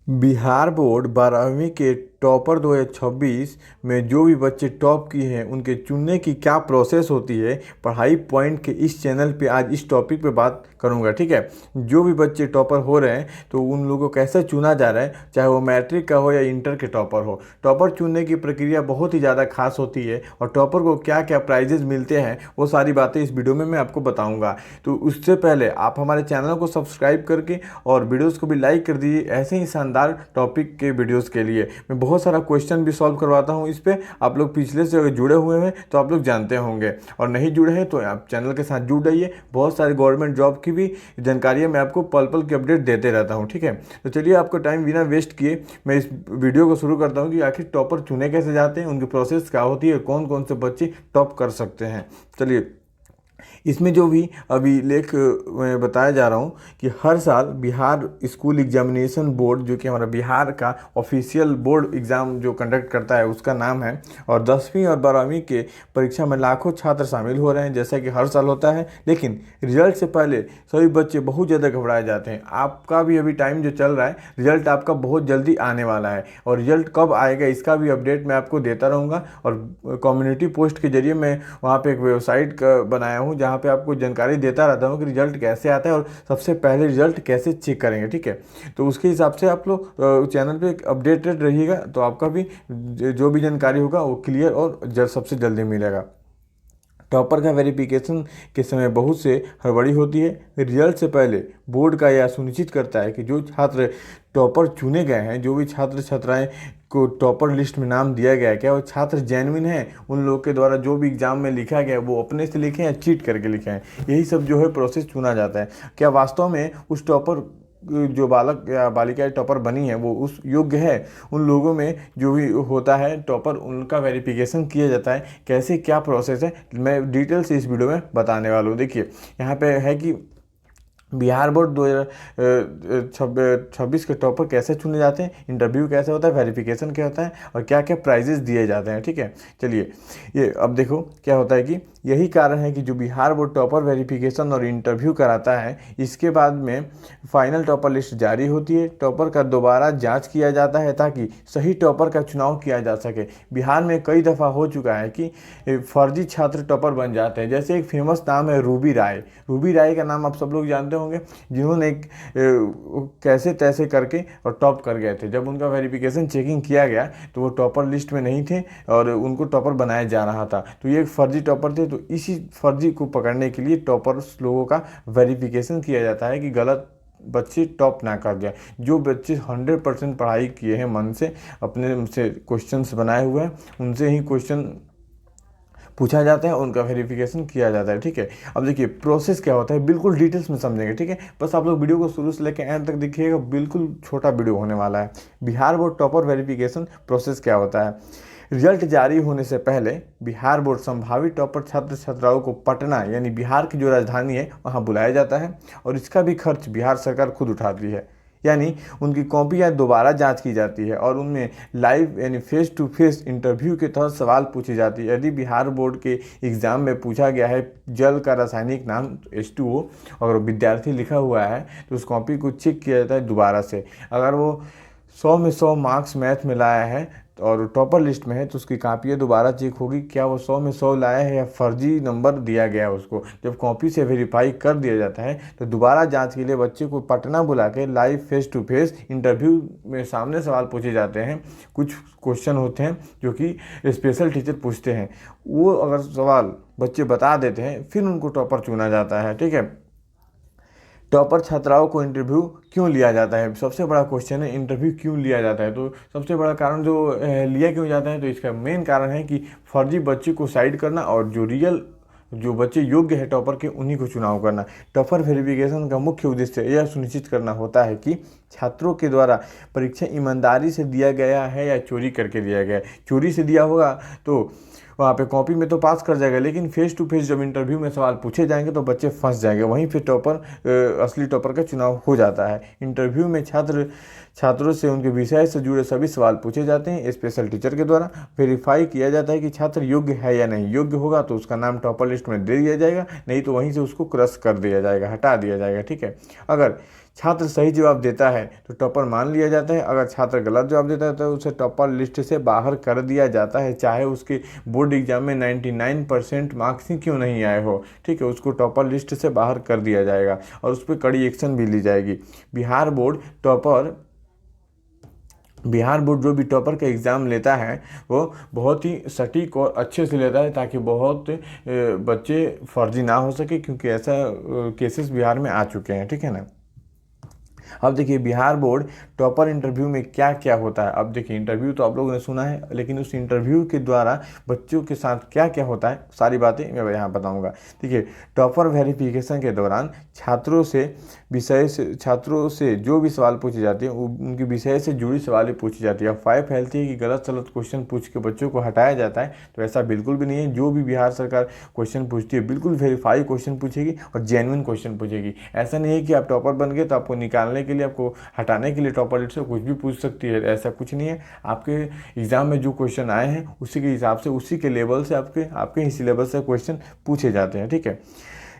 Bihar board 12वीं के topper 2026 में जो भी बच्चे टॉप किए हैं उनके चुनने की क्या प्रोसेस होती है, पढ़ाई पॉइंट के इस चैनल पे आज इस टॉपिक पे बात करूंगा। ठीक है, जो भी बच्चे टॉपर हो रहे हैं तो उन लोगों को कैसे चुना जा रहा है, चाहे वो मैट्रिक का हो या इंटर के टॉपर हो। टॉपर चुनने की प्रक्रिया बहुत ही ज़्यादा खास होती है और टॉपर को क्या क्या प्राइजेज मिलते हैं वो सारी बातें इस वीडियो में मैं आपको बताऊँगा। तो उससे पहले आप हमारे चैनल को सब्सक्राइब करके और वीडियोज़ को भी लाइक कर दीजिए ऐसे ही शानदार टॉपिक के वीडियोज़ के लिए। मैं बहुत सारा क्वेश्चन भी सॉल्व करवाता हूँ इस पे, आप लोग पिछले से अगर जुड़े हुए हैं तो आप लोग जानते होंगे, और नहीं जुड़े हैं तो आप चैनल के साथ जुड़ जाइए। बहुत सारे गवर्नमेंट जॉब की भी जानकारियाँ मैं आपको पल पल की अपडेट देते रहता हूँ। ठीक है, तो चलिए आपका टाइम बिना वेस्ट किए मैं इस वीडियो को शुरू करता हूँ कि आखिर टॉपर चुने कैसे जाते हैं, उनकी प्रोसेस क्या होती है, कौन कौन से बच्चे टॉप कर सकते हैं। चलिए, इसमें जो भी अभी लेख मैं बताया जा रहा हूँ कि हर साल बिहार स्कूल एग्जामिनेशन बोर्ड, जो कि हमारा बिहार का ऑफिशियल बोर्ड एग्ज़ाम जो कंडक्ट करता है उसका नाम है, और 10वीं और 12वीं के परीक्षा में लाखों छात्र शामिल हो रहे हैं जैसा कि हर साल होता है। लेकिन रिजल्ट से पहले सभी बच्चे बहुत ज़्यादा घबराए जाते हैं। आपका भी अभी टाइम जो चल रहा है, रिजल्ट आपका बहुत जल्दी आने वाला है और रिजल्ट कब आएगा इसका भी अपडेट मैं आपको देता रहूँगा। और कम्युनिटी पोस्ट के जरिए मैं वहाँ पे एक वेबसाइट बनाया हूँ जहाँ पे आपको जानकारी देता रहता हूँ कि रिजल्ट कैसे आता है और सबसे पहले रिजल्ट कैसे चेक करेंगे। ठीक है, तो उसके हिसाब से आप लोग चैनल पे अपडेटेड रहिएगा तो आपका भी जो भी जानकारी होगा वो क्लियर और सबसे जल्दी मिलेगा। टॉपर का वेरिफिकेशन के समय बहुत से हड़बड़ी होती है। रिजल्ट से पहले बोर्ड का यह सुनिश्चित करता है कि जो छात्र टॉपर चुने गए हैं, जो भी छात्र छात्राएं को टॉपर लिस्ट में नाम दिया गया है, क्या वो छात्र जेन्युइन हैं, उन लोग के द्वारा जो भी एग्जाम में लिखा गया है वो अपने से लिखे हैं या चीट करके लिखे हैं, यही सब जो है प्रोसेस चुना जाता है। क्या वास्तव में उस टॉपर जो बालक या बालिका टॉपर बनी है वो उस योग्य है। उन लोगों में जो भी होता है टॉपर, उनका वेरिफिकेशन किया जाता है। कैसे क्या प्रोसेस है मैं डिटेल से इस वीडियो में बताने वाला हूँ। देखिए, यहाँ पे है कि बिहार बोर्ड 2026 के टॉपर कैसे चुने जाते हैं, इंटरव्यू कैसे होता है, वेरिफिकेशन क्या होता है और क्या क्या प्राइजेस दिए जाते हैं। ठीक है, चलिए ये अब देखो क्या होता है कि यही कारण है कि जो बिहार बोर्ड टॉपर वेरिफिकेशन और इंटरव्यू कराता है, इसके बाद में फाइनल टॉपर लिस्ट जारी होती है। टॉपर का दोबारा जांच किया जाता है ताकि सही टॉपर का चुनाव किया जा सके। बिहार में कई दफ़ा हो चुका है कि फर्जी छात्र टॉपर बन जाते हैं। जैसे एक फेमस नाम है रूबी राय। रूबी राय का नाम आप सब लोग जानते होंगे, जिन्होंने एक कैसे तैसे करके और टॉप कर गए थे। जब उनका वेरिफिकेशन चेकिंग किया गया तो वो टॉपर लिस्ट में नहीं थे और उनको टॉपर बनाया जा रहा था, तो ये एक फर्जी टॉपर थे। तो इसी फर्जी को पकड़ने के लिए टॉपर लोगों का वेरिफिकेशन किया जाता है कि गलत बच्चे टॉप ना कर जाए। जो बच्चे 100% पढ़ाई किए हैं, मन से अपने से क्वेश्चंस बनाए हुए हैं, उनसे ही क्वेश्चन पूछा जाता है, उनका वेरिफिकेशन किया जाता है। ठीक है, अब देखिए प्रोसेस क्या होता है बिल्कुल डिटेल्स में समझेंगे। ठीक है, बस आप लोग वीडियो को शुरू से लेकर एंड तक देखिएगा, बिल्कुल छोटा वीडियो होने वाला है। Bihar board topper verification process क्या होता है। रिजल्ट जारी होने से पहले बिहार बोर्ड संभावित टॉपर छात्र छात्राओं को पटना यानी बिहार की जो राजधानी है वहाँ बुलाया जाता है और इसका भी खर्च बिहार सरकार खुद उठाती है। यानी उनकी कॉपियाँ दोबारा जांच की जाती है और उनमें लाइव यानी फेस टू फेस इंटरव्यू के तहत सवाल पूछी जाती है। यदि बिहार बोर्ड के एग्ज़ाम में पूछा गया है जल का रासायनिक नाम H2O, अगर विद्यार्थी लिखा हुआ है तो उस कॉपी को चेक किया जाता है दोबारा से। अगर वो 100 में 100 मार्क्स मैथ में लाया है और टॉपर लिस्ट में है तो उसकी कापियाँ दोबारा चेक होगी, क्या वो 100 में 100 लाया है या फर्जी नंबर दिया गया है उसको। जब कॉपी से वेरीफाई कर दिया जाता है तो दोबारा जांच के लिए बच्चे को पटना बुला के live face to face interview में सामने सवाल पूछे जाते हैं। कुछ क्वेश्चन होते हैं जो कि स्पेशल टीचर पूछते हैं, वो अगर सवाल बच्चे बता देते हैं फिर उनको टॉपर चुना जाता है। ठीक है, टॉपर छात्राओं को इंटरव्यू क्यों लिया जाता है, सबसे बड़ा क्वेश्चन है इंटरव्यू क्यों लिया जाता है। तो सबसे बड़ा कारण जो लिया क्यों जाता है, तो इसका मेन कारण है कि फर्जी बच्चे को साइड करना और जो बच्चे योग्य है टॉपर के उन्हीं को चुनाव करना। टॉपर वेरिफिकेशन का मुख्य उद्देश्य यह सुनिश्चित करना होता है कि छात्रों के द्वारा परीक्षा ईमानदारी से दिया गया है या चोरी करके दिया गया है। चोरी से दिया होगा तो वहाँ पे कॉपी में तो पास कर जाएगा, लेकिन फेस टू फेस जब इंटरव्यू में सवाल पूछे जाएंगे तो बच्चे फंस जाएंगे। वहीं पे टॉपर असली टॉपर का चुनाव हो जाता है। इंटरव्यू में छात्रों से उनके विषय से जुड़े सभी सवाल पूछे जाते हैं स्पेशल टीचर के द्वारा। वेरीफाई किया जाता है कि छात्र योग्य है या नहीं। योग्य होगा तो उसका नाम टॉपर लिस्ट में दे दिया जाएगा, नहीं तो वहीं से उसको क्रश कर दिया जाएगा, हटा दिया जाएगा। ठीक है, अगर छात्र सही जवाब देता है तो टॉपर मान लिया जाता है, अगर छात्र गलत जवाब देता है तो उसे टॉपर लिस्ट से बाहर कर दिया जाता है, चाहे उसके बोर्ड एग्जाम में 99% मार्क्स ही क्यों नहीं आए हो। ठीक है, उसको टॉपर लिस्ट से बाहर कर दिया जाएगा और उस पर कड़ी एक्शन भी ली जाएगी। बिहार बोर्ड जो भी टॉपर का एग्ज़ाम लेता है वो बहुत ही सटीक और अच्छे से लेता है, ताकि बहुत बच्चे फर्जी ना हो सके, क्योंकि ऐसा केसेस बिहार में आ चुके हैं। ठीक है ना। अब देखिए बिहार बोर्ड टॉपर इंटरव्यू में क्या क्या होता है। अब देखिए इंटरव्यू तो आप लोगों ने सुना है, लेकिन उस इंटरव्यू के द्वारा बच्चों के साथ क्या क्या होता है सारी बातें मैं यहाँ बताऊँगा। देखिए टॉपर वेरिफिकेशन के दौरान छात्रों से जो भी सवाल पूछे जाते हैं उनके विषय से जुड़ी सवालें पूछी जाती है। अफवाहें फैलती है कि गलत सलत क्वेश्चन पूछ के बच्चों को हटाया जाता है, तो ऐसा बिल्कुल भी नहीं है। जो भी बिहार सरकार क्वेश्चन पूछती है बिल्कुल वेरीफाई क्वेश्चन पूछेगी और जेन्युइन क्वेश्चन पूछेगी। ऐसा नहीं है कि आप टॉपर बन गए तो आपको निकालने के लिए, आपको हटाने के लिए टॉपर लिस्ट से कुछ भी पूछ सकती है, ऐसा कुछ नहीं है। आपके एग्जाम में जो क्वेश्चन आए हैं उसी के हिसाब से, उसी के लेवल से, आपके ही सिलेबस से क्वेश्चन पूछे जाते हैं। ठीक है,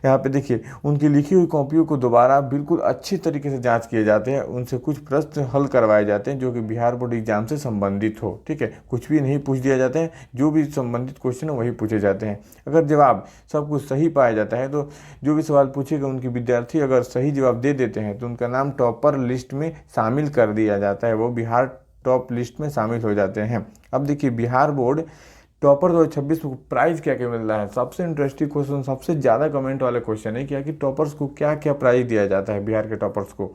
यहाँ पे देखिए उनकी लिखी हुई कॉपियों को दोबारा बिल्कुल अच्छी तरीके से जांच किए जाते हैं, उनसे कुछ प्रश्न हल करवाए जाते हैं जो कि बिहार बोर्ड एग्जाम से संबंधित हो। ठीक है, कुछ भी नहीं पूछ दिया जाता है, जो भी संबंधित क्वेश्चन है वही पूछे जाते हैं। अगर जवाब सब कुछ सही पाया जाता है तो जो भी सवाल पूछेगा उनके विद्यार्थी अगर सही जवाब दे देते हैं तो उनका नाम टॉपर लिस्ट में शामिल कर दिया जाता है, वो बिहार टॉप लिस्ट में शामिल हो जाते हैं। अब देखिए बिहार बोर्ड टॉपर 2026 को प्राइज़ क्या क्या मिल रहा है। सबसे इंटरेस्टिंग क्वेश्चन, सबसे ज़्यादा कमेंट वाला क्वेश्चन है क्या कि टॉपर्स को क्या क्या प्राइज़ दिया जाता है बिहार के टॉपर्स को।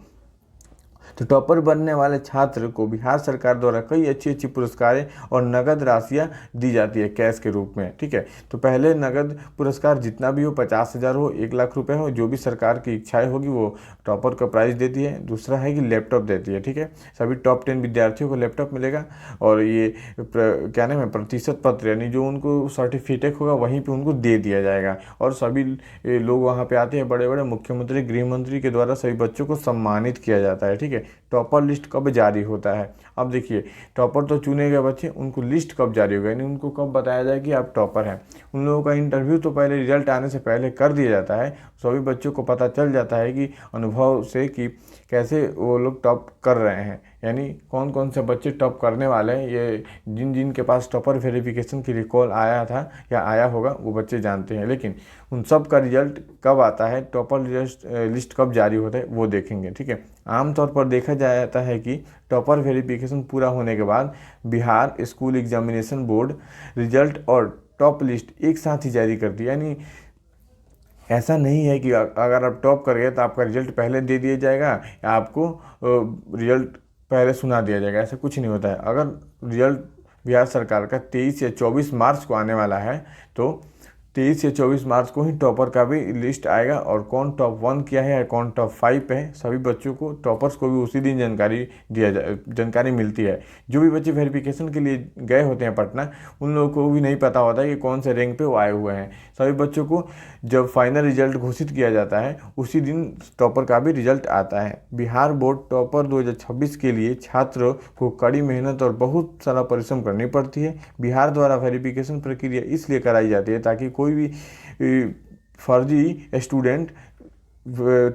तो टॉपर बनने वाले छात्र को बिहार सरकार द्वारा कई अच्छी अच्छी पुरस्कारें और नगद राशियां दी जाती है कैश के रूप में। ठीक है, तो पहले नगद पुरस्कार जितना भी हो, 50,000 हो, 1 लाख रुपए हो, जो भी सरकार की इच्छाएं होगी वो टॉपर का प्राइज़ देती है। दूसरा है कि लैपटॉप देती है। ठीक है, सभी टॉप 10 विद्यार्थियों को लैपटॉप मिलेगा और ये क्या नाम है, प्रतिशत पत्र, यानी जो उनको सर्टिफिकेट होगा वहीं पर उनको दे दिया जाएगा। और सभी लोग वहाँ पर आते हैं, बड़े बड़े मुख्यमंत्री, गृह मंत्री के द्वारा सभी बच्चों को सम्मानित किया जाता है। ठीक है, टॉपर लिस्ट कब जारी होता है। अब देखिए टॉपर तो चुने गए बच्चे, उनको लिस्ट कब जारी होगा, यानी उनको कब बताया जाए कि आप टॉपर हैं। उन लोगों का इंटरव्यू तो पहले रिजल्ट आने से पहले कर दिया जाता है, सभी बच्चों को पता चल जाता है कि अनुभव से कि कैसे वो लोग टॉप कर रहे हैं, यानी कौन कौन से बच्चे टॉप करने वाले हैं। ये जिन जिन के पास टॉपर वेरिफिकेशन की रिकॉल आया था या आया होगा वो बच्चे जानते हैं, लेकिन उन सब का रिजल्ट कब आता है, टॉपर लिस्ट कब जारी होता है वो देखेंगे। ठीक है, आमतौर पर देखा जाता है कि टॉपर वेरिफिकेशन पूरा होने के बाद Bihar school examination board result और टॉप लिस्ट एक साथ ही जारी करती है। यानी ऐसा नहीं है कि अगर आप टॉप कर गए तो आपका रिजल्ट पहले दे दिया जाएगा या आपको रिजल्ट पहले सुना दिया जाएगा, ऐसा कुछ नहीं होता है। अगर रिजल्ट बिहार सरकार का 23 या 24 मार्च को आने वाला है तो 23 या 24 मार्च को ही टॉपर का भी लिस्ट आएगा और कौन टॉप 1 किया है या कौन टॉप 5 पे है, सभी बच्चों को, टॉपर्स को भी उसी दिन जानकारी मिलती है। जो भी बच्चे वेरिफिकेशन के लिए गए होते हैं पटना, उन लोगों को भी नहीं पता होता है कि कौन से रैंक पे वो आए हुए हैं। सभी बच्चों को जब फाइनल रिजल्ट घोषित किया जाता है उसी दिन टॉपर का भी रिजल्ट आता है। बिहार बोर्ड टॉपर 2026 के लिए छात्रों को कड़ी मेहनत और बहुत सारा परिश्रम करनी पड़ती है। बिहार द्वारा वेरिफिकेशन प्रक्रिया इसलिए कराई जाती है ताकि कोई भी फर्जी स्टूडेंट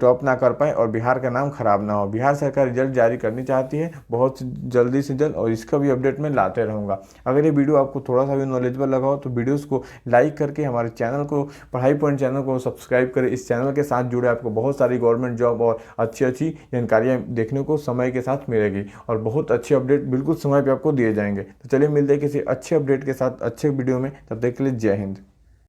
टॉप ना कर पाए और बिहार का नाम खराब ना हो। बिहार सरकार रिजल्ट जारी करनी चाहती है बहुत जल्दी से जल्द और इसका भी अपडेट मैं लाते रहूँगा। अगर ये वीडियो आपको थोड़ा सा भी नॉलेजेबल लगा हो तो वीडियोस को लाइक करके हमारे चैनल को, पढ़ाई पॉइंट चैनल को सब्सक्राइब करें। इस चैनल के साथ जुड़े आपको बहुत सारी गवर्नमेंट जॉब और अच्छी अच्छी जानकारियाँ देखने को समय के साथ मिलेगी और बहुत अच्छे अपडेट बिल्कुल समय पर आपको दिए जाएंगे। तो चलिए मिलते हैं किसी अच्छे अपडेट के साथ अच्छे वीडियो में, तब तक के लिए जय हिंद।